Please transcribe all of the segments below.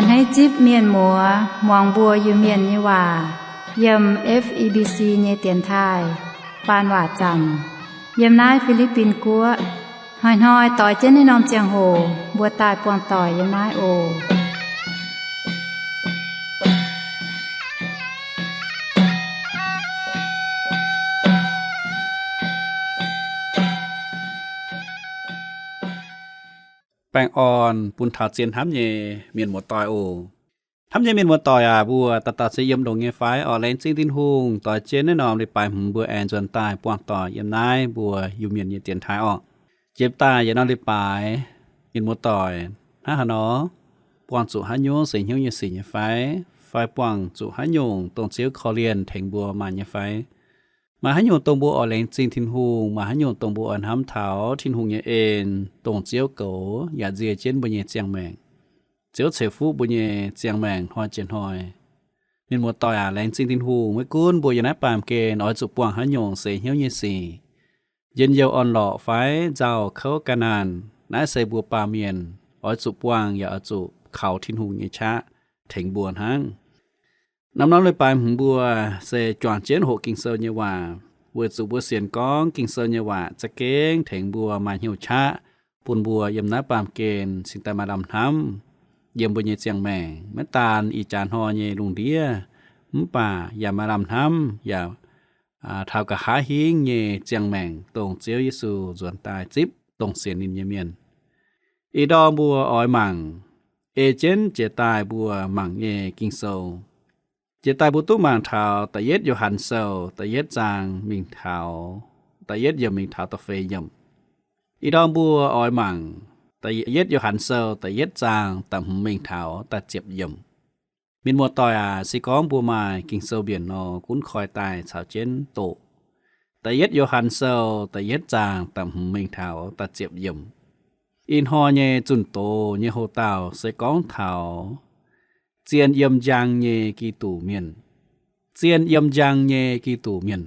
านให้จิบเมียนหมัวมองบัวอยู่เมียนนี่ว่ายำ FEBC เนเตียนไทยปานว่าจันยำนายฟิลิปปินส์กัวหอยต่อยเจนในนอมเจียงโหบัวตายปวงต่อยยำนายโอแป้งอ่อนปุนถาเจียนทำเยเมียนหมดตอยโอทำเยเมียนหมดตอยบัวตัดเสียมดงเงยไฟออแลนซิงตินหุงต่อยเจนแน่นอนได้ไปหบัวแอนจนตายปวงต่อยยำนายบัวอยู่เมียนเยเตียนท้ายออกเจ็บตายอย่านอนได้ไปเมียนหมดตอยฮะฮะเนาะปวงจุฮันโยเสียงเหี่ยวเยสีเยไฟปวงจุฮันโยตรงเจียวคอเลียนแทงบัวมันเยไฟมาให้โยตรงบัวออแลนซิงทินหุงมาให้โยตรงบัวอันห้ำเท้าทินหุงเยเอ็นตรงเจียวโกอย่าเจียเจนบัวเยเจียงแมงเจียวเฉฟูบัวเยเจียงแมงหอยเจนหอยมีหมดต่อยแรงซิงทินหุงไม่กุ้นบัวยันนับปามเกนอ้อยจุปวงให้โยเสียเหี่ยวเยสีเย็นเยียวอ่อนหล่อไฟเจ้าเขากันนานนายใส่บัวปลาเมียนอ้อยจุปวงอย่าเอาจุเขาทินหุงเยชะถึงบัวทั้งน้ำน้องเลยไปหงบัวเสจวนเจนหกกิ่งเซลเยว่าบัวจุบัวเสียนก้องกิ่งเซลเยว่าจะเก้งถึงบัวมาเหี่ยวชะปุ่นบัวยำนับปามเกนสิงแต่มาดำทำเยี่ยมบัวเยเจียงแมงแม่ตาลอีจานหอเยลุงเดียมป่าอย่ามาดำทำอย่าเท่ากับหาหิงเยเจียงแมงตรงเจียวยิสูส่วนตายจิบตรงเสียนนินเยเมียนอีดอบัวอ้อยหมังเอเจนเจตายบัวหมังเยกิ่งโซเจตายบุตุมังเท้าแต่เย็ดอยู่หันเซลแต่เย็ดจางมิงเท้าแต่เย็ดยมิงเท้าตะเฟยยอีดองบัวอ้อยหมังแต่เย็ดอยู่หันเซลแต่เย็ดจางแต่มิงเท้าแต่เจ็บยมินมัวต่อยสิก้องบัวมากิ่งเซลเบียนนอคุ้นคอยตายสาวเจนโตแต่เย็ดอยู่หันเซลแต่เย็ดจางแต่มิงเท้าแต่เจ็บยอินหอเยจุนโตเยโฮเต้าสิก้องเท้าเจียนยำจางเยกีตูเมียนเจียนยำจางเยกีตูเมียน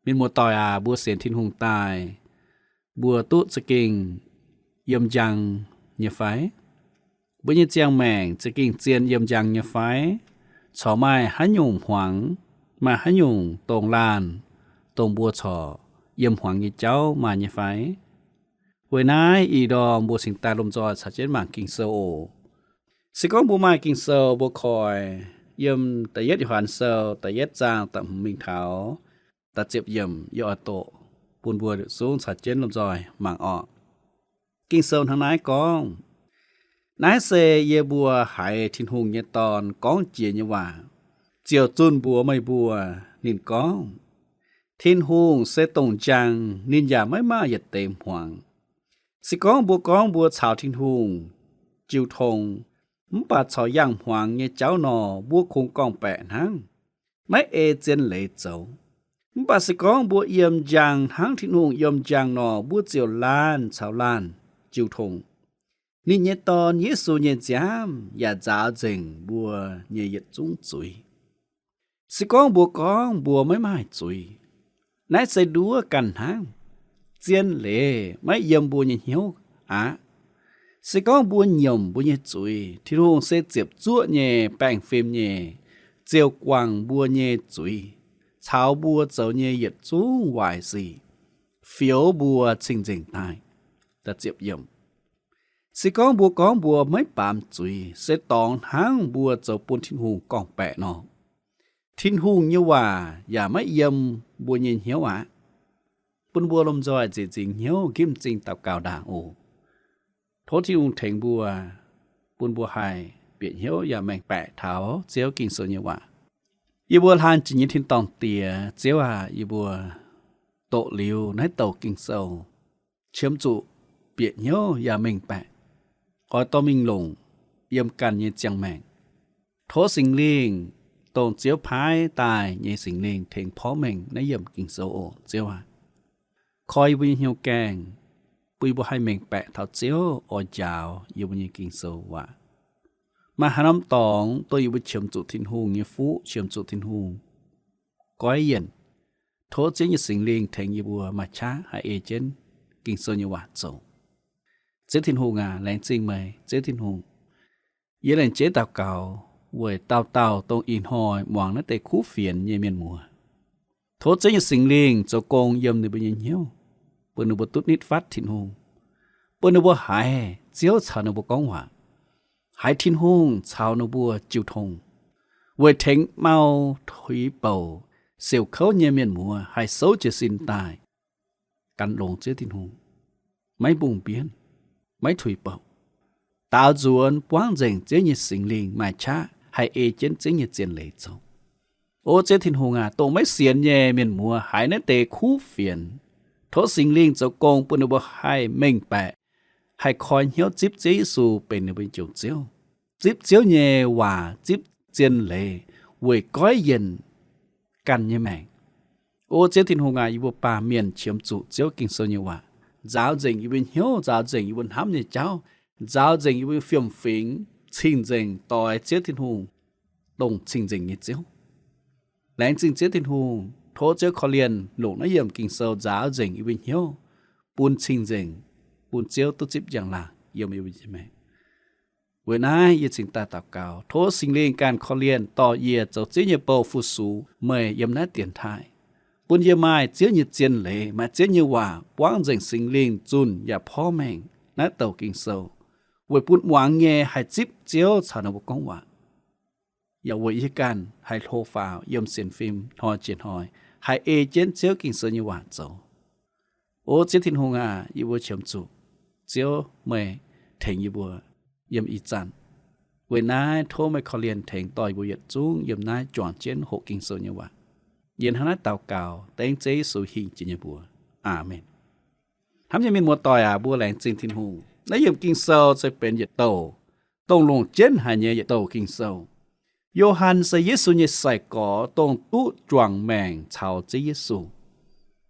มินมัวต่อยบัวเสียนทินหงตายบัวตุสกิงยำจังเยไฟบัวเยเจียงแมงสกิงเจียนยำจังเยไฟชอไม้หันยงหวังมาหันยงตรงลานตรงบัวชอยำหวังเยเจ้ามาเยไฟเวนายอีดอมบัวสิงตาลมจอสัจเจนหมางกิงโซโอสิก้องบัวมากิงเซลบัวคอยยำแต่เย็ดอยู่หันเซลแต่เย็ดจางแต่มิงเท้าแต่เจ็บยำยอโตปูนบัวสูงสัดเจนลมจอยหมางออกกิงเซลทางนายกองนายเซเยบัวหายทินหงเยตอนกองเจียเยว่าเจียวจุนบัวไม่บัวนินกองทินหงเซตงจังนินยาไม่มาหยัดเต็มหวังสิก้องบัวชาวทินหงจิวทงมป่าชอย่างหวังเงเจ้าหนอบัวคงกองแปะนังไม่เอเจนเลยเจ้ามป่าสิกองบัวเยี่ยมจังทั้งที่นุ่งเยี่ยมจังหนอบัวเจียวล้านชาวล้านจิวทงนี่เนตอนเยซูเนจามอย่าจ้าเจงบัวเนยจุ้งจุยสิกองบัวไม่ไม่จุยนายใส่ดัวกันทั้งเจียนเล่ไม่เยี่ยมบัวเนเหียวสิก้องบัวหย่อมบัวเย่จุยที่รุ่งเสเจ็บจั่วเย่แป้งเฟมเย่เจียวกวางบัวเย่จุยชาวบัวเจ้าเย่เหยียดจู้วายสีเฟียวบัวจริงจริงตายแต่เจ็บย่อมสิก้องบัวไม่ปามจุยเสตองทั้งบัวเจ้าปุ่นทิ้นหูกองแปะนอทิ้นหูเยาว่าอย่าไม่เยี่ยมบัวเย่เหี้ยวปุ่นบัวลมจอยจริงเหี้ยวกิมจริงตับกาวด่างโอโทษที่อุ้งเถงบัวปุนบัวไฮเปลี่ยนเหี้ยวอย่าแมงแปะเท้าเจียวกิ่งโซเยว่ายีบัวลานจิญยินทินตองเตียเจียวยีบัวโตลิวในโตกิ่งโซเชื่อมจุเปลี่ยนเหี้ยวอย่าแมงแปะคอยต้อมิงลงเยี่ยมกันเยเจียงแมงโทษสิงลิงตรงเจียวพายตายเยสิงลิงเถงพ้อแมงในเยี่ยมกิ่งโซโอเจียวคอยวิญเหี่ยวแกงปุยบัวให้เมงแปะเท่าเจียวอ่อนยาวอยู่บนยิงกิงโซว่ามาหาน้ำตองตัวอยู่บนเชื่อมจุดทิ้นหูเงี้ยฟูเชื่อมจุดทิ้นหูก้อยเย็นโทษเจียงสิงลิงแทงยีบัวมาช้าหาเอเจนกิงโซเยว่าโซเจ้าทิ้นหูงาแรงจริงไหมเจ้าทิ้นหู Vậy là chế tạo cầu với tàu tông in hồi mong nó tê khú phiền như miền mùa. Thốt chế như sinh linh cho con dâm như bây giờ nhiều. Bởi nó bộ tốt nít phát thiên hùng. Bởi nó bộ hải chiếu chào nó bộ công hòa. Hải thiên hùng chào nó bộ chiều thông. Với thánh mau thủy bầu siêu khấu như miền mùa hay xấu chế xin tài. Cắn lộn chế thiên hùng. Mấy bùng biến. Mấy thủy bầu. Tạo dùn quang dành chế như sinh linh mà cha hay chén chế như chiến lệ châu. Ô chế thiên hùng tổ mấy xiên nhẹ miền mùa hải nó tê khú phiền. Thố sinh linh cho con bữa nó hai mình bẻ. Hay khói nhớ díp chế xù bên nó bên chiều chiếu. Díp chiếu nhẹ và díp chiến lệ. Với cói dần căn như mẹ. Ô chế thiên hùng ý bộ bà miền chiếm chủ chiếu kinh sâu như hòa. Giáo dành ý bên hiếu, giáo dành ý bên hám như cháu. Giáo dành ý bên phiền phính. Trình dành tòi chế thiên hùng. Đồng trình dành như chiếu. Lãnh trình chế thiên hùng. Thố chế khó liền lộ nó hiểm kinh sâu giáo dành ý bên hiếu. Bùn trình dành. Bùn chiếu tốt díp dàng là hiểm ý bên mẹ. Với nãy ý trình ta tạo cao. Thố sinh linh can khó liền tỏ ý cho chế như bầu phụ xú. Mời hiểm nát tiền thai. Bùn hiểm mai chế như chiến lệ. Mà chế như hòa. Quang dành sinh linh dùn và phó mệnh. Nát tàu kinh sâu. Với bùn hoàng nghe hay díp chiếu chào nó bộ công hòa. Và với ý can hay thô phào yếm xin phim hỏi chuyện hỏi. Hay chén chiếu kinh sâu như hòa dấu. Ô chế thiên hùng ý vô chiếm chủ. Chiếu mê thành ý vô yếm ý chăn. Với nãy thô mê khó liền thành tòi vô yết chung yếm nãy chọn chén hộ kinh sâu như hòa. Yên hắn tàu cao tên chế sự hình trên như bùa. Amen. Hãy như mình một tòi bùa lệnh trình thiên hùng. Nếu yếm kinh sâu sẽ bên yết tàu. Tông lùng chén hay nhé yết tàu kinh sâu. Yohan sẽ Giê-xu như sài có tông tú choàng mèng chào chế Giê-xu.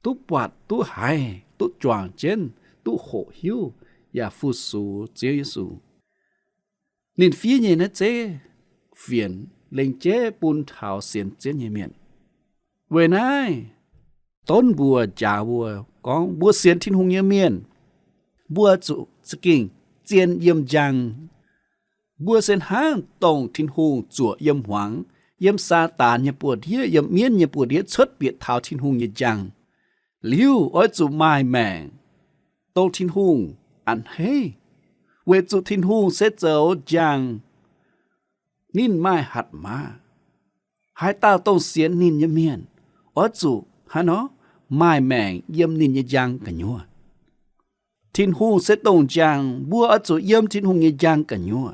Tú bọt, tú hải, tú choàng chén, tú hộ hiếu, và phu xu chế Giê-xu. Nên phía nhé nó chế, phiền, lên chế bùn thảo xiên chế nhé miệng. Về này, tôn bùa trả bùa, con bùa xiên thiên hùng nhé miệng. Bùa chủ sức kinh, chiên yếm giang. Bùa sen hang tông thiên hùng chùa yếm hoàng, yếm sa tàn nhập bùa đĩa, yếm miên nhập bùa đĩa xuất biệt thảo thiên hùng như giang. Liu ôi chủ mai mèng, tông thiên hùng ăn hê. Về chủ thiên hùng sẽ dấu giang, nín mai hạt má. Hai tao tông xiên nín như miên, ôi chủ hả nó mai mèng yếm nín như giang cả nhua. Thiên hùng sẽ tông giang, bùa ôi chủ yếm thiên hùng như giang cả nhua.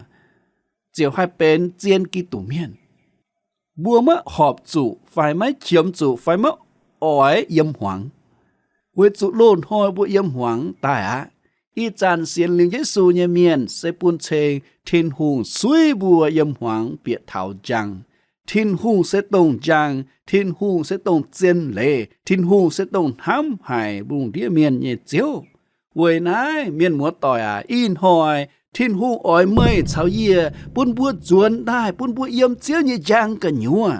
Chiều hai bên chiên kỳ tủ miền. Bùa mất họp chủ, phải mấy chiếm chủ, phải mất ỏi yếm hoàng. Với chủ lôn hồi bùa yếm hoàng, tài ý chàn xiên linh Giê-xu như miền, sẽ buôn chê thiên hùng suy bùa yếm hoàng biệt thảo giang. Thiên hùng sẽ tông giang, thiên hùng sẽ tông chiên lệ, thiên hùng sẽ tông hám hải bùng đĩa miền như chiếu. Với nãy miền múa tỏi in hồi, thiên hùng ỏi mây chào yê, bún bùa chuồn đai, bún bùa yếm chiếu như giang cả nhua.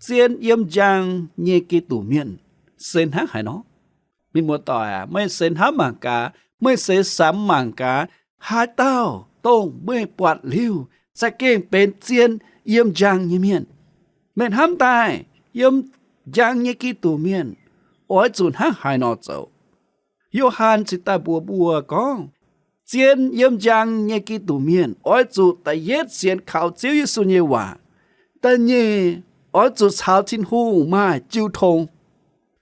Chiên yếm giang như cái tủ miền, sen hát hay nó. Mình múa tỏi mây sen hát mảng cá, mây sen sám mảng cá, hai tao, tông, mây bọt liu, sẽ kênh bên chiên yếm giang như miền. Mình hám tài, yếm giang như cái tủ miền, ỏi chuồn hát hay nó dẫu. Yohan chỉ ta bùa con. Chiên yếm giang như kỳ tù miền, ôi chủ ta yết xiên khảo chiếu Giê-xu như hòa. Ta nhé, ôi chủ chào thiên hùng mà chiêu thông.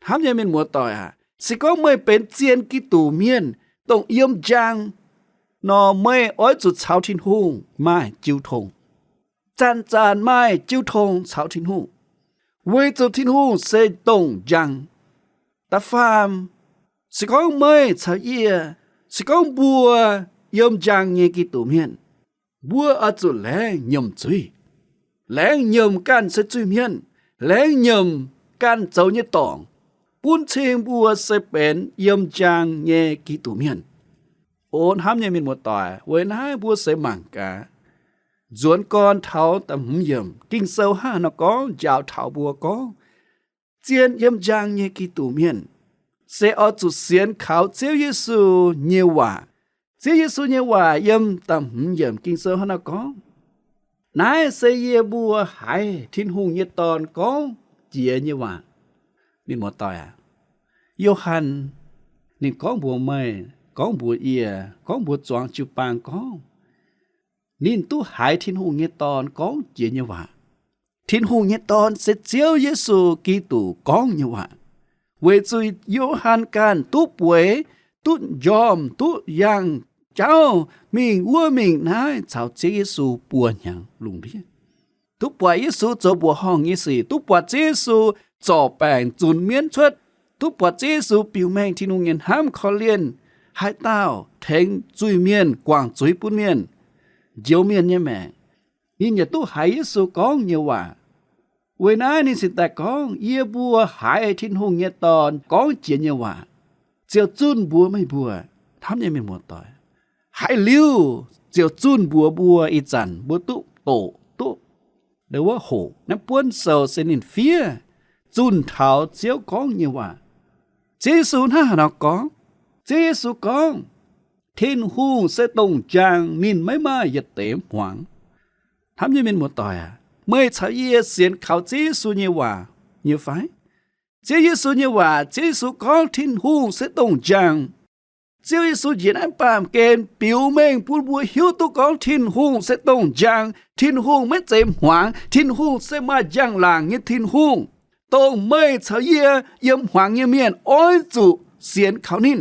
Hãy như mình mua tỏi sẽ có mấy bên chiên kỳ tù miền, tổng yếm giang, nó mấy ôi chủ chào thiên hùng mà chiêu thông. Chàn mai chiêu thông chào thiên hùng. Với chủ thiên hùng sẽ tổng giang. Ta phàm, sẽ có mấy chào yê, sẽ có bùa yếm giang như kỳ tù miền. Bùa ở chỗ lén nhầm chui. Lén nhầm can sẽ chui miền. Lén nhầm can dấu như tỏng. Bún chênh bùa sẽ bén yếm giang như kỳ tù miền. Ôn hám như mình một tỏi, với nãy bùa sẽ mảng cả. Duốn con tháo tầm hứng yếm. Kinh sâu ha nó có, dạo tháo bùa có. Chiên yếm giang như kỳ tù miền. Sẽ ở chủ xiên khảo chiếu Giê-xu như hòa. Chiếu Giê-xu như hòa yếm tầm hứng yếm kinh sâu ha nó có. nãy sẽ ye bùa hải thiên hùng như tòn có chia như vậy nên một tỏi à Johann nên có bùa mây có bùa ia có bùa choáng chụp bang có nên tu hải thiên hùng như tòn có chia như vậy thiên hùng như tòn sẽ chiếu Giêsu Kitô có như vậy về chui Johann can tu bùa tu yom tu yang cháu mình vua mình nói cháu chế Giêsu bùa nhang lùng biết tu bùa Giêsu cho bùa hong như gì tu bùa Giêsu cho bèn chuẩn miễn xuất tu bùa Giêsu biểu mệnh thiên hùng nhân ham khó liên hai tao thèn chui miên quảng chui bún miên diệu miên như mẹ nhưng nhà tu hải Giêsu có nhiều quả với nãy nên sự tại có ye bùa hải thiên hùng như tòn có chuyện nhiều quả chiều chun bùa mấy bùa thắm như mình một tỏi hải lưu chiều chun bùa ít dần bùa tụ tổ tụ đềuว่า hổ nó buôn sầu sẽ nên phía chun thảo chiếu có nhiều quả Giêsu nó có Giêsu có thiên hùng sẽ tổng trang nên mấy mai giật tém hoảng thắm như mình một tỏi à mới cháu ye xiên khảo Giêsu nhiều quả như phải Giêsu như quả Giêsu có thiên hùng sẽ tổng trang Giêsu diễn anh bàm kèn biểu mệnh buôn bùa hiếu tu có thiên hùng sẽ tổng trang thiên hùng mới chém hoảng thiên hùng sẽ mà giang làng như thiên hùng tổng mới cháu ye yếm hoảng như miền ôi chủ xiên khảo nín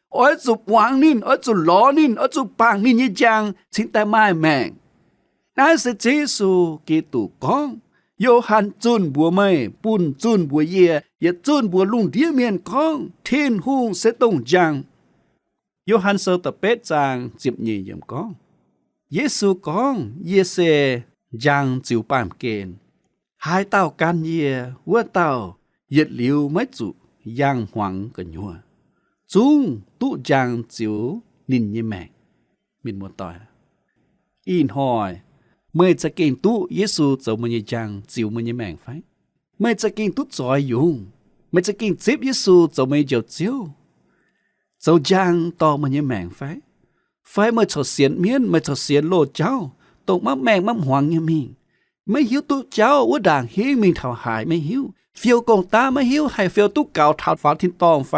ôi chủ hoảng nín ôi chủ ló nín ôi chủ bàng nín như giang chính tại mai mèng nãy sẽ Giêsu Kitô con Johann chun bùa mây bùn chun bùa ye ye chun bùa lung đĩa miền con thiên hùng sẽ tổng giang Johann sơ tập bết giang diệp nhì yếm con Giêsu con ye se giang chiu bàm kền hai tao can ye vua tao yết liu mấy chủ giang hoàng cái nhua chung tu giang chiu nín như mẹ mình một tỏi in hỏi mớiจะกินตู้เยซูจะมันยังจังจิวมันยังแมงไฟไม่จะกินตู้จอยยุงไม่จะกินจิบเยซูจะไม่เจียวเจียวจะจังต่อมันยังแมงไฟไม่ชดเสียนเมียนไม่ชดเสียนโลเจ้าตกมัแมงมัหวังยังมิงไม่หิวตู้เจ้าว่าด่างหิ้งมิงเท่าหายไม่หิวเฟียวกงตาไม่หิวให้เฟียวตู้เก่าถาดฝาทิ้งตองไฟ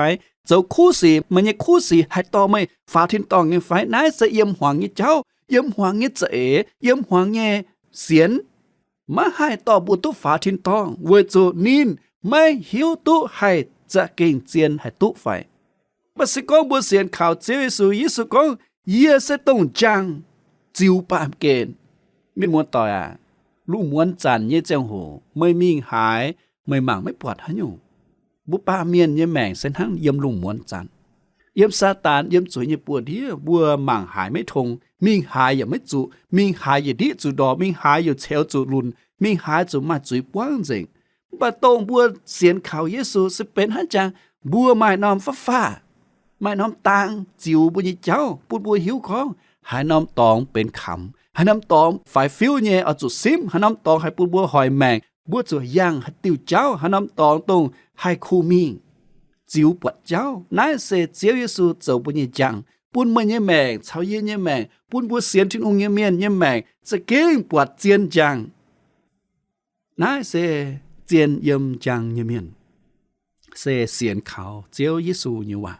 เจ้าคู่สีมันยังคู่สีให้ต่อไม่ฝาทิ้งตองยังไฟนายจะเยี่ยมหวังยี่เจ้าyếm hoàng nghe dễ yếm hoàng nghe xiên mà hai tỏ bùa tu phá thiên tong với chỗ nín mấy hiếu tu hayจะkinh chiến hay tu phải mà sẽ có bùa xiên khảo Giêsu có ye sẽ tổng trang chiu bám kền mình muốn tỏi à lu muốn chán như giang hồ mới minh hái mới mảng mới bọt hả nhủ bùa ba miền như mèng sẽ thắng yếm lu muốn chán yếm sa tán yếm chuối như bùa đĩa bùa mảng hái mấy thùng mình hái ya mấy chủ mình hái ya đi chủ đỏ mình hái ya chéo chủ lùn mình hái chủ mà chuối quăng rình bà tông bùa xiên khảo Giêsu sẽเป็นhắn chàng bùa mai nòm phá mai nòm tang chiu bùa như cháu bùa hiếu khó hai nòm tòngเป็นขำhai nòm tòng phải phiêu nhẹ ở chủ sim hai nòm tòng hai bùa hỏi mèng bùa chủ yang hai tiêu cháu hai nòm tòng tông hai khu mình chiu bọt cháu nãy sẽ chiếu Giêsu走bùa như chàng buôn mày như mèng cháu ye như mèng buôn bùa xiên trên ung như miên như mèng sẽ kinh bọt chiên chàng nãy sẽ chiên yếm chàng như miên sẽ xiên khảo chiếu Giêsu như vậy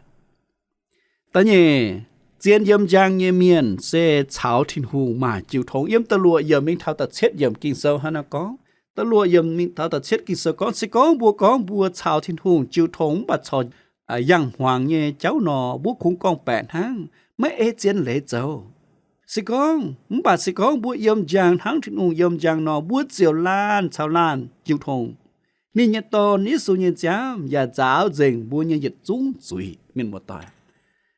tất nhiên chiên yếm chàng như miên sẽ cháu thiên hùng mà chịu thống yếm tơ lụa yếm mình thao tật chết yếm kinh sâu hay nó có tơ lụa yếm mình thao tật chết kinh sâu có sẽ có bùa cháu thiên hùng chịu thống bạch chọn yang hoàng như cháu nọ bố cũng con bẹn hang mấy ê chiến lễ cháu sĩ con bà sĩ con bố yếm giang thắng thiên hùng yếm giang nọ bố chiều lan chào lan chịu thùng nên nhà to ní số nhà chám và giáo dình bố nhà dịch chúng suy mình một tỏi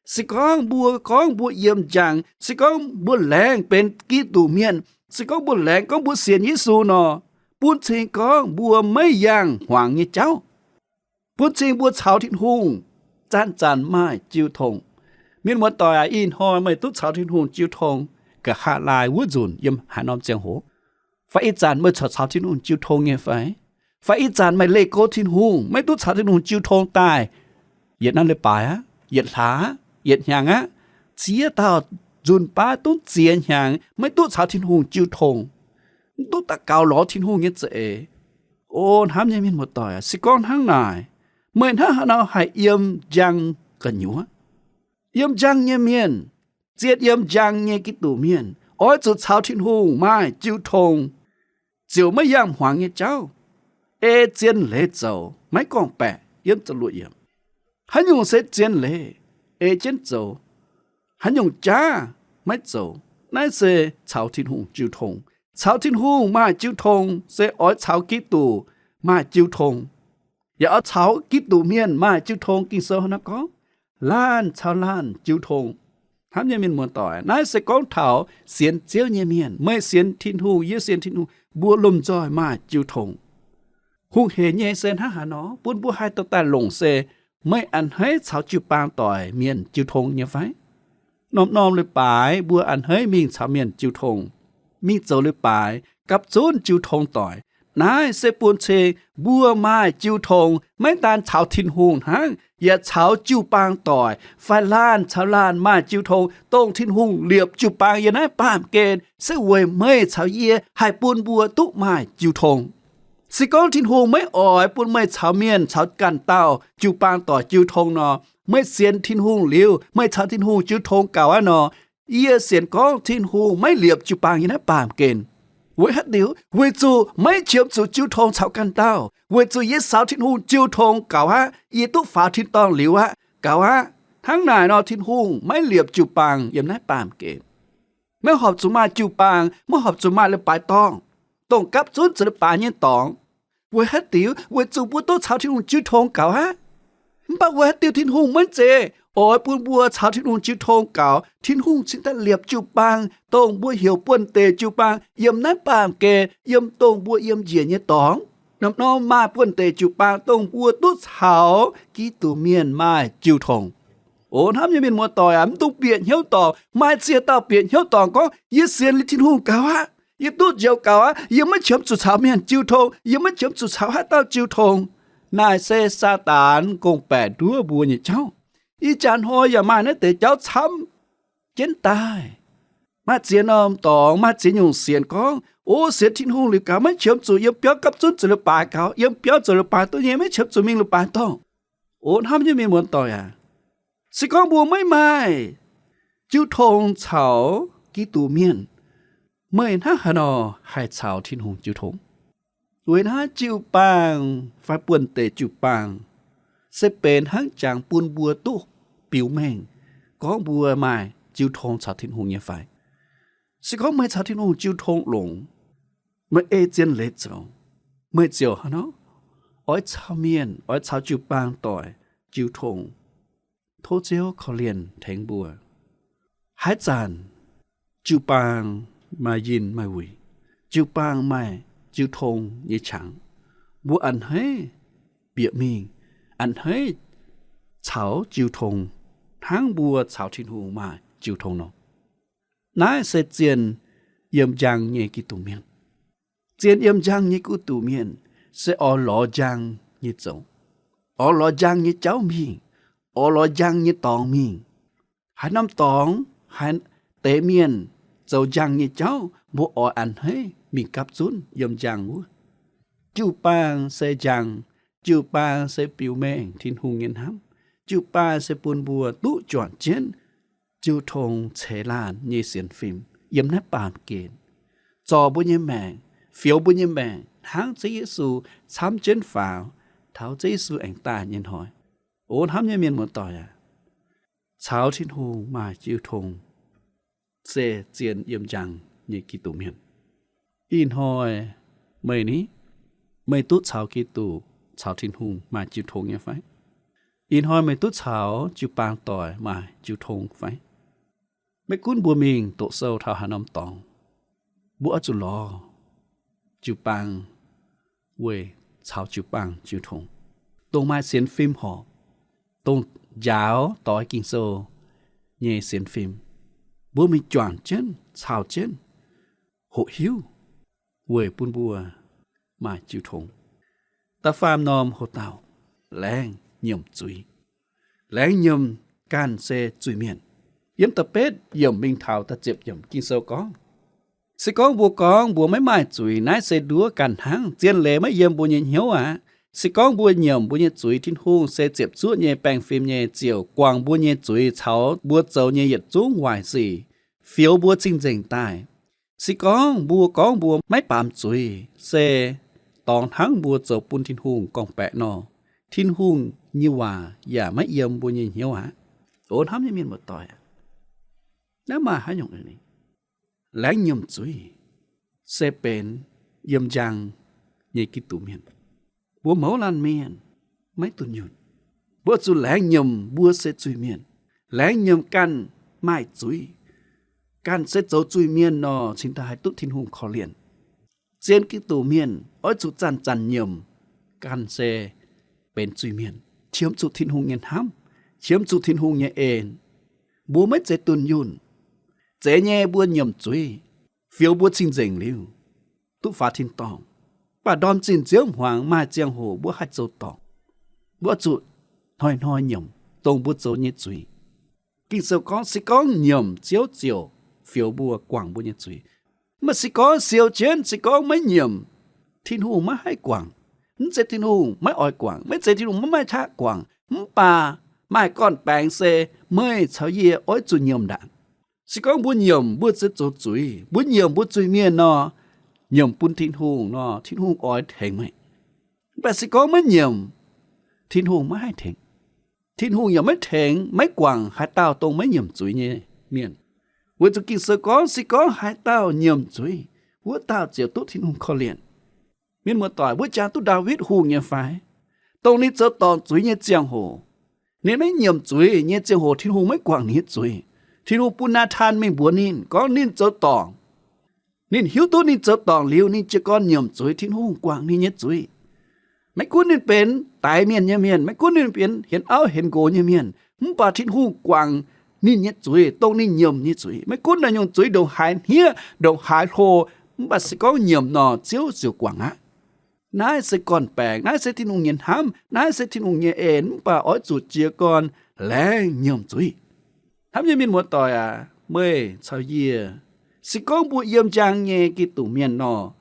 sĩ con bố yếm giang sĩ con bố lẹng bên ký tù miền sĩ con bố lẹng con bố xiên Giêsu nọ bố trình con bố mấy yang hoàng như cháu bố trình bố chào thiên hùng chán mai chiêu thùng miền một tỏi in hoi mày tút chào thiên hùng chiêu thùng cả hạ lại vút dùn yếm hà nom giang hồ phải ít chán mới chào thiên hùng chiêu thùng nghe phải ít chán mày lê cố thiên hùng mấy tút chào thiên hùng chiêu thùng tài yết năng lê bài á yết lá yết nhang á chia tao dùn ba tút chia nhang mấy tút chào thiên hùng chiêu thùng tốt ta cao ló thiên hùng nhất dễ ôn hám nhé miền một tỏi à sĩ con hăng nải mền há nào hay yếm giang cần nhúa yếm giang nhé miền giết yếm giang nhé cái tủ miền ôi chú cháu thiên hùng mai chiêu thông chiều mấy yam hoàng nhé cháu ê chiến lễ dầu mấy con bè yếm cho lụi yếm hắn dùng sẽ chiến lễ ê chiến dầu hắn dùng cha mấy dầu nãy sẽ cháu thiên hùng chiêu thông cháu thiên hùng mai chiêu thông sẽ ôi cháu ký tủ mai chiêu thông giờ ở cháu ký tủ miền mai chiêu thông kinh sơ nó có lan cháu lan chiêu thông hắn như miền muốn tỏi nãy sẽ có thảo xiên chiếu như miền mới xiên thiên hùng yêu xiên thiên hùng bùa lùm roi mai chiêu thông hùng hề nhẹ sen há hà nó buôn bùa hai tao ta lồng xe mới ăn hết cháu chiêu bang tỏi miền chiêu thông như vậy nômเลยปายบัวอันเฮ้ยมิงชาวเมียนจิวทงมิงโจเลยปายกับโจนจิวทงต่อยนายเสปูนเชบัวไม้จิวทงไม่ตานชาวทินหงฮังอย่าชาวจิวปางต่อยไฟล้านชาวล้านไม้จิวทงต้งทินหงเหลียบจิวปางอย่าได้ปามเกณฑ์เสวยเมยชาวเย่ให้ปูนบัวตุไม้จิวทงสิก้อนทินหงไม่อ่อยปูนไม่ชาวเมียนชาวกันเต้าจิวปางต่อจิวทงนอไม่เสียนทินหงเหลียวไม่ชาวทินหงจิวทงเก่าอ่ะนอเยี่ยเสียนก้องทินหงไม่เหลียบจิวปางอย่าได้ปามเกณฑ์เวฮัดเดียวเวจูไม่เชื่อมสู่จิวทงชาวกันเต้าเวจูเยี่ยสาวทินหงจิวทงเก่าฮะเยี่ยตุฝาทินตองเหลียวฮะเก่าฮะทั้งนายนอทินหงไม่เหลียบจิวปางอย่าได้ปามเกณฑ์เมื่อหอบจุมาจิวปางเมื่อหอบจุมาเลยปลายต้องกับจุนจะเลยปลายเนี่ยตองเวฮัดเดียวเวจูบัวโตชาวทินหงจิวทงเก่าฮะบักเวฮัดเดียวทินหงมันเจโอ้ยปูนบัวชาวทินหงจิวทงเก่าทินหงจินตะเหลียบจิวปางตงบัวเหี่ยวป่วนเตจิวปางเยี่ยมนั้นปามเกเยี่ยมตงบัวเยี่ยมเหยียนเนี่ยตองน้ำน้องมาป่วนเตจิวปางตงบัวตุ้เฉากีตูเมียนมาจิวทงโอ้ทำยังเป็นมัวต่อยอ่ะมันต้องเปลี่ยนเหี้ยวต่อมาเสียต่อเปลี่ยนเหี้ยวต่อก็ยี่เสียนลิทินหงเก่าอ่ะยี่ตู้เจียวเก่าอ่ะยังไม่เชื่อมจุดเฉาเมียนจิวทงยังไม่เชื่อมจุดเฉาให้เต้าจิวทงนายเซซาตานกงแปดดัวบัวเนี่ยเจ้าอีจานหอยอย่ามาเนแต่เจ้าช้ำเจนตายมาเจียนอมตองมาเจียนยงเสียนกองโอ้เสียทิ้งหงหรือกาไม่เชื่อมจู่ยังเปียกับจุนจุลปาเขายังเปียจุลปาตัวยังไม่เชื่อมจู่มิงหรือปาต้องโอ้ทำยังมีเหมือนต่อยอ่ะสิกองบัวไม่จิ้วทงเฉากีตูเมียนเมื่อหน้าฮานอให้เฉาทิ้งหงจิ้วทงเวน่าจิ้วปางไฟป่วนเตะจิ้วปางเสเป็นหังจางปูนบัวตู้ปิวแมงก้องบัวไม้จิ้วทงชาวทิ้งหงยังไฟสิเขาไม่ชาวทิ้งหงจิ้วทงหลงไม่เอเจนเล็ดจ้าไม่เจียวฮะเนาะอ้อยชาวเมียนอ้อยชาวจิ้วปางต่อยจิ้วทงโทเจียวเขาเรียนแทงบัวหายจานจิ้วปางมายินมาวิจิ้วปางไม่จิ้วทงยี่ฉังบัวอันให้เบียมิงอันให้เฉาจิวทงทั้งบัวเฉาทินหูมาจิวทงเนาะนายเสเจียนเยี่ยมจังเยกิตูเมียนเจียนเยี่ยมจังเยกิตูเมียนเสออหล่อจังเยเจ้าออหล่อจังเยเจ้ามีออหล่อจังเยตองมีหาน้ำตองหาเตเมียนเจ้าจังเยเจ้าบัวอันให้มีกับจุนเยี่ยมจังวัวจิวปางเสจังจิวปาเสปิวแมงทินหงเงินห้ำจิวปาเสปูนบัวตุจวนเจนจิวทงเฉลานเยเสียนฟิมยำนับปามเกณฑ์จอบุญยแมงเฟียวบุญยแมงทั้งเจเยซูช้ำเจนฝ่าวเท้าเจเยซูแองตาเย็นหอยโอ้ทำยังเมียนหมดต่อยอ่ะเช้าทินหงมาจิวทงเสเจียนเยี่ยมจังเยกิตูเมียนอินหอยเมื่อนี้ไม่ตุเช้ากิตูชาวทินหงมาจิวทงยังไฟอินหอยไม่ตุ้ดเฉาจิวปางต่อยมาจิวทงไฟไม่กุ้นบัวมิงโตเซลทาหานอมตองบัวจุลอจิวปางเว่ยชาวจิวปางจิวทงตรงมาเสียนฟิล์มหอตรงยาวต่อยกิงโซเย่เสียนฟิล์มบัวมีจวนเจนชาวเจนหกหิวเว่ยปุนบัวมาจิวทงตาฟาร์มนอมโหเต่าแรงยมจุยแรงยมการเซจุยเมียนยมตะเป็ดยมมิงเท้าตะเจ็บยมกินเซลก้อง sĩ con bùa mấy mai chuối nãy sẽ đúa cản hang chiến lệ mấy yếm bùa nhện hiếu à sĩ con bùa nhầm bùa nhện chuối thiên hung sẽ tiếp chuột nhẹ bèn phim nhẹ chiều quang bùa nhện chuối cháu bùa dầu nhẹ yết chú ngoài gì phiếu bùa chính chính tài sĩ con bùa mấy bám chuối sẽ tòng thắng bùa dầu bùn thiên hung còn bẹ nọ thiên hung như hòa và mấy yếm bùa nhện hiếu à ổn hắm như miền một tỏi nếu mà hãy nhộng này lãnh nhầm chuối sẽ bền yếm giang như cái tủ miền bùa máu lan miền mấy tuần nhụt bùa chú lãnh nhầm bùa sẽ chui miền lãnh nhầm căn mai chui căn sẽ dấu chui miền nó chính ta hay tút thiên hùng khó liền trên cái tủ miền ở chú chăn nhầm căn sẽ bền chui miền chiếm chú thiên hùng nhân hám chiếm chú thiên hùng nhẹ ên bùa mấy chế tuần nhụn chế nhẹ bùa nhầm chui phiếu bùa chính dành liu tụ phá thiên tòng bà đom chín chiếm hoàng mai giang hồ bữa hạt dầu tỏ bữa chuột nói nhầm tông bữa dầu nhẹ chuối kinh sâu có sĩ có nhầm chiếu phiếu bùa quảng bùa nhẹ chuối mà sĩ có siêu chiến sĩ có mấy nhầm thiên hùng má hay quảng sẽ thiên hùng mấy ỏi quảng mấy sẽ thiên hùng mấy thác quảng bà mai con bèn xe mới cháu ye ỏi chuột nhầm đạn sĩ có bữa nhầm bữa sẽ dầu chuối bữa nhầm bữa chuối miên nó nhầm bún thiên hùng nó thiên hùng ói thành mày bà sĩ có mấy nhầm thiên hùng mới hay thành thiên hùng nhầm mấy thành mấy quảng hai tao tông mấy nhầm chuối nhé miền vừa cho kinh sơ có sĩ có hai tao nhầm chuối vừa tao chiều tốt thiên hùng khó liền miền một tỏi vừa cha tốt David hùng nhé phải tông ní chớ tòn chuối nhé giang hồ nên mấy nhầm chuối nhé giang hồ thiên hùng mấy quảng nhé chuối thiên hùng bún na than mình bún nín có nín chớ tòn nên hiếu tốt nên chợt tòng liu nên chỉ con nhầm chuối thiên hùng quảng nên nhất chuối mấy cuốn nên bền tại miền như miền mấy cuốn nên bền hiện áo hiện gỗ như miền không bà thiên hùng quảng nên nhất chuối tông nên nhầm nhất chuối mấy cuốn là nhung chuối đầu hải hía đầu hải hồ bà sẽ có nhầm nọ chiếu quảng á nãy sẽ còn bèn nãy sẽ thiên hùng nhận ham nãy sẽ thiên hùng nhẹ ến bà ói chuột chia con lẽ nhầm chuối hám như miền một tỏi à mê sao yê sĩ con bùa yếm giang nhẹ cái tủ miền nọ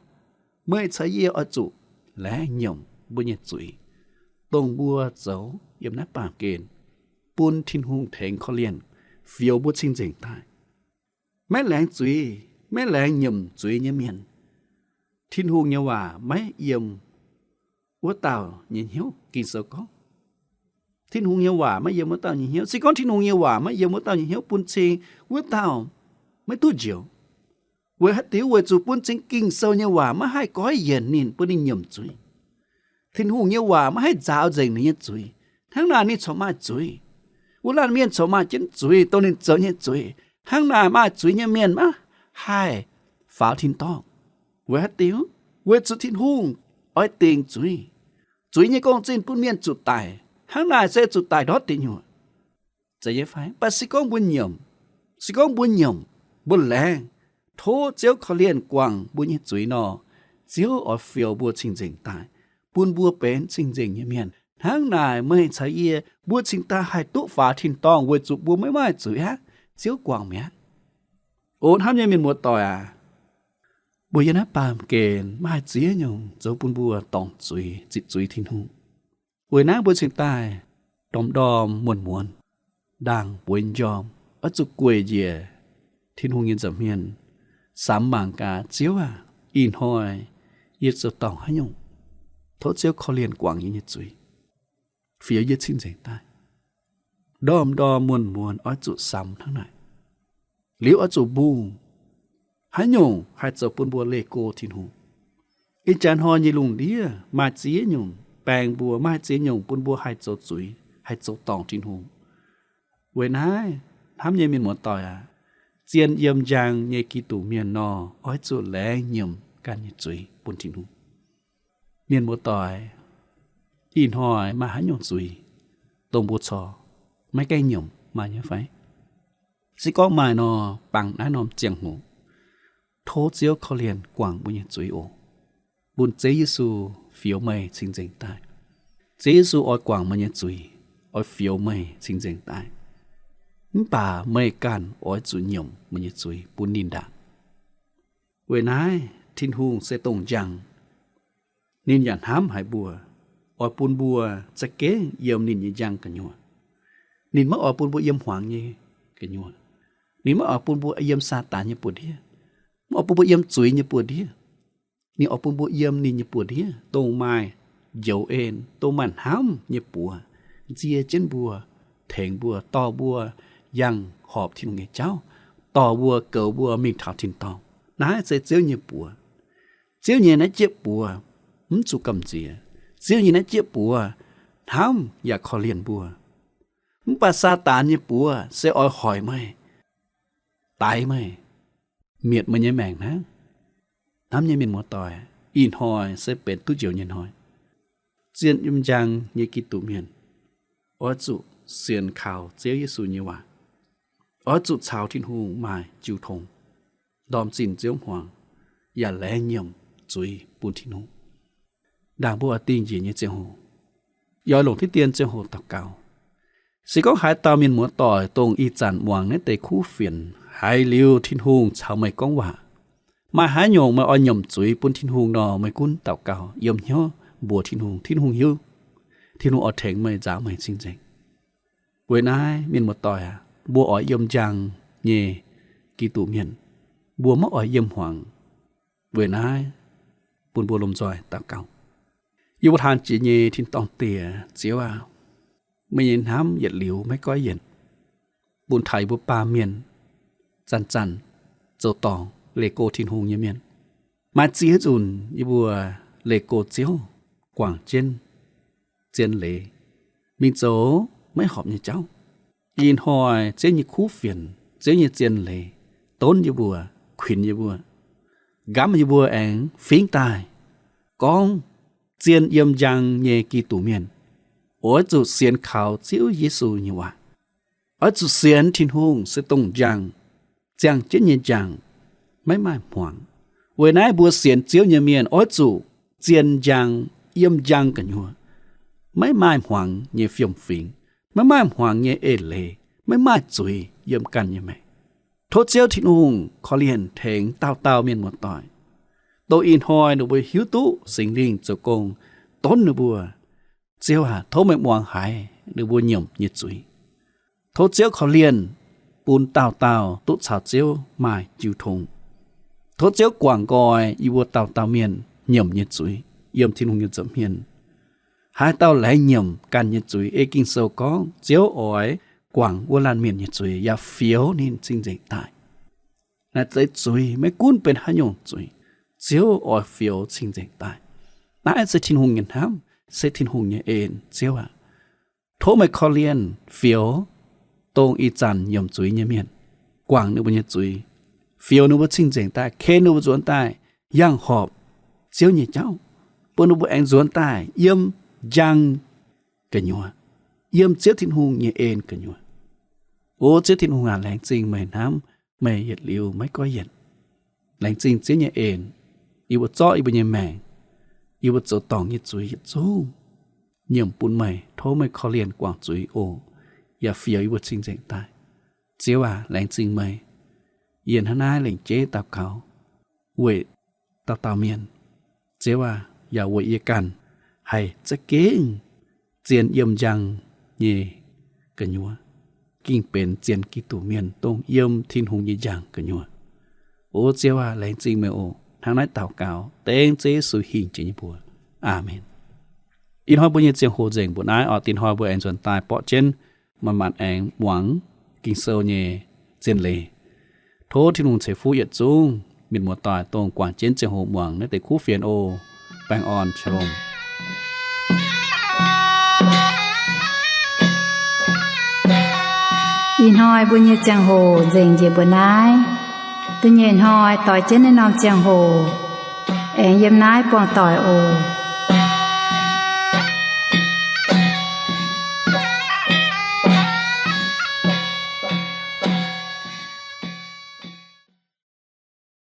mới thấy ye ở chủ lẽ nhầm bùa nhẹ chuối tông bùa dấu yếm nát bảng kền bún thiên hùng thành khó liền phiếu bùa chính chính tai mấy lẽ chuối mấy lẽ nhầm chuối như miền thiên hùng như hòa mấy yếm bùa tàu nhìn hiếu kinh sơ có thiên hùng như hòa mấy yếm bùa tàu nhìn hiếu sĩ con thiên hùng như hòa mấy yếm bùa tàu nhìn hiếu bún chi bùa tàu mấy tu diệu với hát tiếu với chủ bún chính kinh sâu như hòa mà hai có hiền nín bún đi nhầm chuối thiên hùng như hòa mà hai giáo dành như chuối tháng nào ní cho mà chuối u lan miên cho mà chính chuối tôi nên cho như chuối tháng nào mà chuối như miên mà hai pháo thiên to với hát tiếu với chủ thiên hùng ỏi tiền chuối như con trên bún miên chủ tài tháng nào sẽ chủ tài đó tiền nhở vậy vậy phải bà sĩ con bún nhầm bún lẹ thô chiếu khó liên quảng bùa như chuối nọ chiếu ở phiếu bùa chính chính tại bùn bùa bén chính chính như miền tháng này mới thấy ye bùa chính ta hay tụ phá thiên tòng với chụp bùa mấy mai chuối á chiếu quảng mẹ ổn hám như miền một tỏi à bùa yên áp bàm kền mai chia nhung dấu bùn bùa tòng chuối chít chuối thiên hùng buổi nắng bùa chính tai đom muôn đang buồn giòm ở chụp quê dìa thiên hùng yên dầm miền sám mảng cả chiếu à in hồi yết cho tòng hay nhung thốt chiếu khó liền quảng như nhiệt chuối phía yết xin dành tai đom muôn ở chỗ sắm tháng này liễu ở chỗ bu hay nhung hay chỗ bún bùa lê cô thiên hùng in chán ho như lùng đĩa mà chia nhung bèn bùa mà chia nhung bún bùa hay chỗ chuối hay chỗ tòng thiên hùng với nãy thám như miền một tỏi à chiên yếm giang như kỳ tủ miền nọ ói chỗ lẽ nhầm can như chuối bún thiên hùng miền một tỏi in hỏi mà hãy nhộn chuối tôm bột sò mấy cây nhầm mà nhớ phải chỉ có mài nọ bằng đá nòm chèn hủ thố chiếu khó liền quảng bún như chuối ổ bún chế Giêsu phiếu mây chính chính tai chế Giêsu ói quảng mà như chuối ói phiếu mây chính chính tai bà mây can ói chuối nhầm mà như chuối bún nín đạn Quê nái thiên hùng sẽ tông rằng nên nhận hám hải bùa ở bùn bùa sẽ kế yếm nên như rằng cả nhua nên mất ở bùn bùa yếm hoàng như cả nhua nên mất ở bùn bùa yếm sa tà như bùa đĩa ở bùn bùa yếm chuối như bùa đĩa nên ở bùn bùa yếm nên như bùa đĩa tông mai dấu ên tông màn hám như bùa chia trên bùa thèn bùa to bùa yang họp thiên nghe cháu to bùa cậu bùa mình thảo thiên to nái sẽ chiếu như bùa chiếu như nó chiếc bùa chú cầm gì chiếu như nó chiếc bùa thám ya khó liền bùa bà sa tàn như bùa sẽ oi hỏi mày tái mày miệt mà nhớ mèn ná thám như mình một tỏi in hỏi sẽ bền tu chiều nhìn hỏi chiên yếm giang như kỳ tụ miền ở chủ xiên khảo chiếu Giêsu như vậy ở chủ chào thiên hùng mai chiêu thông đom chín chiếu hoàng ya lẽ nhầm chuối bùn thiên hùng đảng bộ tin gì như chiếu hồ do lồng thiết tiên chiếu hồ tập cao chỉ có hai tàu miền múa tỏi tông y chản hoàng nên tề khu phiền hai liêu thiên hùng chào mày con quả mà hai nhộng mà oi nhầm chuối bùn thiên hùng nọ mày cún tập cao yếm nhớ bùa thiên hùng hiu thiên hùng ở thèn mày giáo mày xinh xinh quê nái miền một tỏi à bùa ở yếm giang nhẹ kỳ tụ miền bùa mất ở yếm hoàng quê nái bùn bùa lồng giỏi tập cao yêu một hàng chỉ nhẹ thiên tòng tỉa chiếu à mấy nhìn hám nhiệt liều mấy có yên bùn thầy bùa ba miền chăn dầu tòng lệ cô thiên hùng như miền mà chỉ hết dùn yêu bùa lệ cô chiếu quảng trên chiến lệ mình chỗ mấy họp như cháu nhìn hỏi chế như khu phiền chế như chiến lệ tốn như bùa khuyên như bùa gắm như bùa ảnh phiến tài con chiến yếm giang nhẹ kỳ tủ miền ở chỗ xiên khảo chiếu Giêsu như vậy ở chỗ xiên thiên hùng sẽ tông giang chết như giang mấy mai hoàng với nãy bùa xiên chiếu như miền ở chỗ chiến giang yếm giang cả nhua mấy mai hoàng như phiền phiền mấy mai hoàng như ê lệ mấy mai chuối yếm căn như mày thốt chiếu thiên hùng khó liền thèn tao miền một tỏi tôi in hỏi được với hiếu tú sinh linh cho con tốn được bùa chiếu thấu mệnh hoàng hải được bùa nhầm như chuối thốt chiếu khó liền bùn tao tốt xào chiếu mai chiêu thùng thốt chiếu quảng coi y bùa tao miền nhầm như chuối yếm thiên hùng như dẫm miền hai tao lấy nhầm can như chuối ê kinh sâu có chiếu ỏi quảng bùa lan miền như chuối ya phiếu nên sinh dịch tại là tới chuối mấy cuốn bên hai nhung chuối chiếu ở phiếu sinh dịch tại nãy sẽ thiên hùng nhận hám sẽ thiên hùng nhận ên chiếu à thố mấy khó liên phiếu tông y chàn nhầm chuối như miền quảng nữa bao nhiêu chuối phiếu nữa bao sinh dịch tại khen nữa bao ruộng tại yang họp chiếu như cháu bữa nữa bao anh ruộng tại yếm giang cái nhua yếm chiếu thiên hùng như ên cái nhua ô chiếu thiên hùng lành trình mày nám mày nhiệt liều mấy có hiện lành trình chiếu như ên yêu bớt gió yêu bớt nhẹ mèn yêu bớt gió tòng như chuối như chú nhầm bún mày thố mày khó liền quảng chuối ô ya phía yêu bớt sinh dịch tại chiếu lành trình mày yên hắn ai lệnh chế tao cáo quệ tao miền chiếu ya quệ yên cằn hay chắc kế chiến yếm giang nhẹ cái nhua kinh bền chiến kỳ tủ miền tông yếm thiên hùng như giang cái nhua ô chiếu lệnh trình mày ô thằng này tao cáo tên chế sự hình chỉ như bùa amen in hoa bùa như tiếng hồ dành bùa nái ở tin hoa bùa anh chuẩn tài bỏ trên mà mặt anh quảng kinh sâu nhẹ chiến lệ thố thiên hùng chế phú yết dung mình một tòa tông quảng chiến tiếng hồ quảng nơi tại khu phiền ô bang on shalom in hoa bùa như tiếng hồ dành về bùa nái tự nhiên hỏi tỏi trên nên nằm chèn hồ em yếm nái bọn tỏi ồ